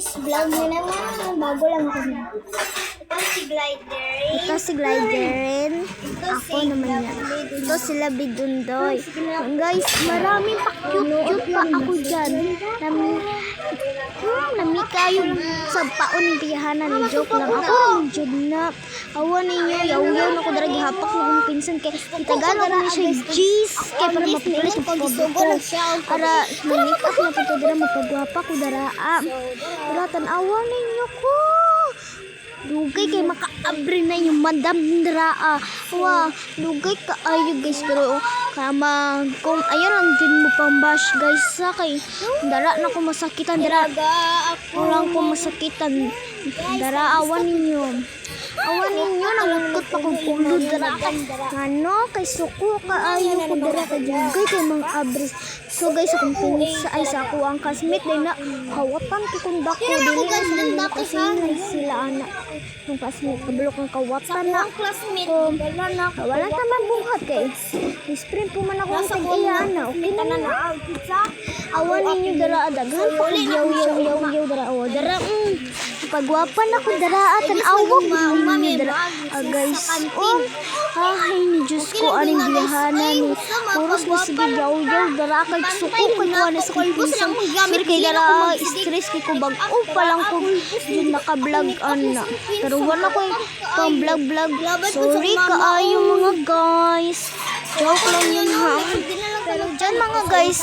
guys, vlog na naman. Bago lang ako na. Ito si Gliderin. Ako naman yan. Ito sila Bidundoy. Guys, maraming pa-cute-cute pa ako dyan. Nami kayo sa paunbihanan. Joke lang. Ako rin dyan na. Awa ninyo. Yaw-yaw na ko daragi hapak na kong pinsan. Kaya itagalan na siya G's. Kaya para mapapalit ang pagisugo na siya. Para manikas na pito dara mapagwapa ko daraa. Wala awa ninyo ko. Lugay kay makaabri na yung madam daraa. Wow, lugay ka ayo guys. Pero kama kung ayan ang din mo pang bash guys sa kay dara na ko masakitan dara. Walang ko masakitan dara awan ninyo. Awan ninyo nangukot pa kong ulo dara. Ano kay suko ka ayo ko dara ka lugay kay mga abris. So guys, akong pinsa ay sa ako ang classmate din na kawatan ko kung dako dili na kasi sila anak ng classmate kabulok ng kawatan na classmate wala naman buhat kay sprint po man ako ng tag-iya na okay na na awan ninyo dara daghan pa yaw dara o dara pagwapan ako dara at awag ninyo dara guys ay ni Diyos ko aning biyahanan ni puros na sige yaw dara kay suko kay kuha na sa kumpisang sir kay dara stress kay ko bag-o pa lang ko yun naka-vlog ana pero wala ko pang vlog sorry kaayo mga guys joke lang yun ha pero dyan mga guys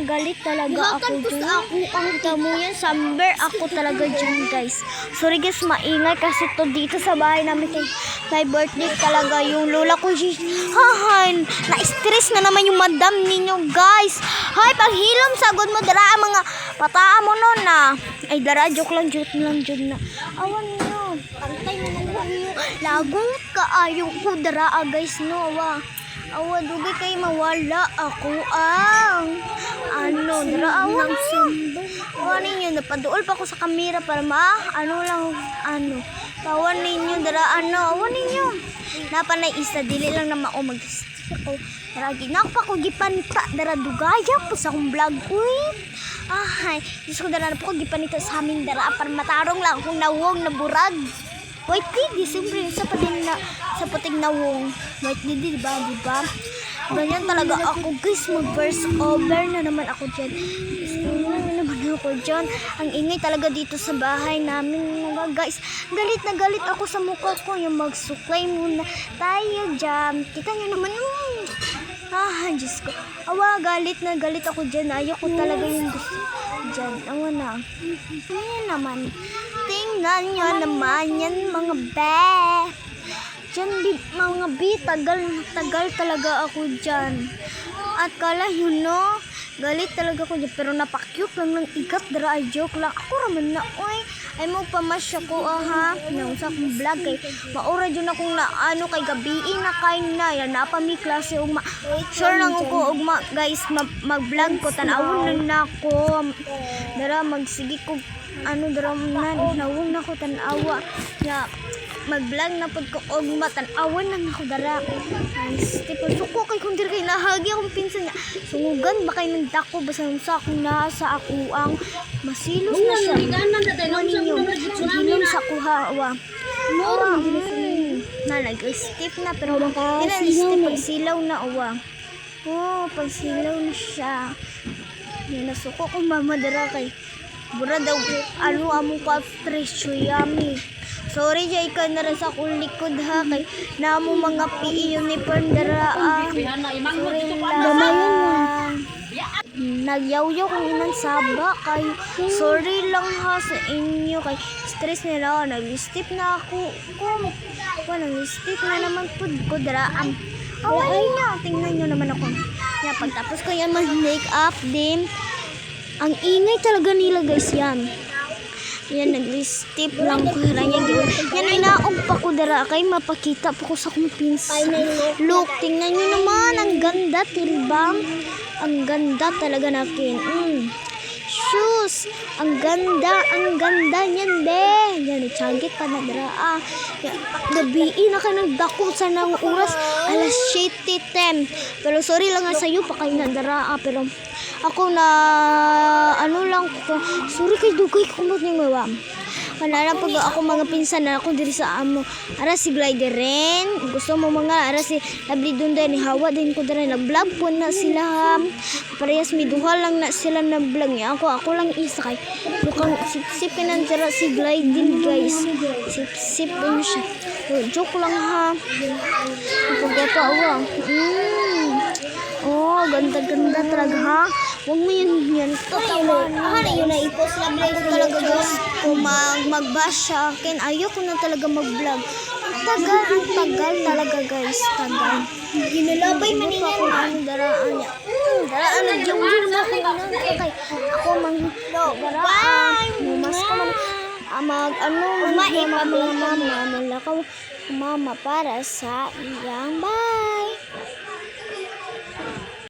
galit talaga ako dyan ang tamo yan samber ako talaga dyan guys sorry guys maingay kasi to dito sa bahay namin kay my birthday talaga yung lola ko hahan na-stress na naman yung madam ninyo guys hay paghilom sagod mo dara mga pataa mo nun na ay dara joke lang na awan ninyo pantay mo nang lagong kaayo ko dara guys no awa dugay kay mawala ako ang ano dara awan ninyo napaduol pa ako sa kamera para tawan ninyo dara awan ninyo napanay isa dili lang na mao mag-stick ako dara ginapa ko gipanita dara dugaya po sa akong vlog uy ay Diyos ko dara na po ko gipanita sa amin dara para matarong lang akong nawong na burag wait pigi siyempre sa pa din na sa puting nawong wait diba ganyan talaga ako guys mag first over na naman ako dyan ang ingay talaga dito sa bahay namin mga guys galit na galit ako sa mukha ko yung magsuklay muna tayo dyan kita nyo naman Diyos ko awa galit na galit ako dyan ayoko talaga yung gusto dyan awa na ayan naman tingnan nyo naman yan mga dyan mga tagal talaga ako dyan at kala yun no galit talaga ko dyan pero napakyut lang ng ikat dara ay joke lang ako raman na ay mo pamasya ko nausa akong vlog kay maura dyan akong na kay gabiin na kay na yan napami klase ugma sure lang ako ugma guys mag vlog ko tanawon na ako dara magsige ko dara nawon na ko tanawa ya mag-vlog na pod ko og matan-awan lang ako dara. Tipo suko kay kun diri kay nahagi akong pinsan niya. Sungugan ba kay nagdako basta sa akong nasa ako ang masilos na siya. Hilom sa kuha wa. Nag-step na pero step pagsilaw na uwa. Pagsilaw na siya. Yan nasuko ko mamadara kay bura daw amo ka presyo yummy. Sorry jay ka na rin sa akong likod ha kay namo mga PE uniform dara sorry lang nagyaw-yaw kung inang saba kay sorry lang ha sa inyo kay stress nila nag-step na ako nag-step na naman pod ko dara away na tingnan nyo naman ako pagtapos ko yan mag-make up din ang ingay talaga nila guys yan nag-step lang ko yan inaog pa ko dara kay mapakita po ko sa kong pinsan look tingnan nyo naman ang ganda tilbang ang ganda talaga nakin shoes ang ganda yan yan chagit pa na dara gabi na ka nagdako sa nang oras alas 7:10 pero sorry lang nga sa'yo pa kayo na dara pero ako na ano lang ko. Sorry kay dugay ko mo ning mawam. Wala pag ako mga pinsan na ako diri sa amo. Ara si Glider rin. Gusto mo mga ara si Lovely Dunday ni Hawa din ko diri nag-vlog po na sila. Parehas mi duha lang na sila na vlog niya. Ako lang isa kay bukang sip kinan dira si Gliding guys. Sip mo siya. Joke lang ha. Pagkatawa. Oh, ganda-ganda talaga ha. Huwag mo yan tatawan. Yun na i-post lang ko talaga guys. Kung mag-bash sa akin, ayoko na talaga mag-vlog. Ang tagal talaga guys. Tagal. Ginalabay man niya. Ano daraan niya. Daraan na yung okay. Ako daraan. Mas ko mama para sa iyang bye.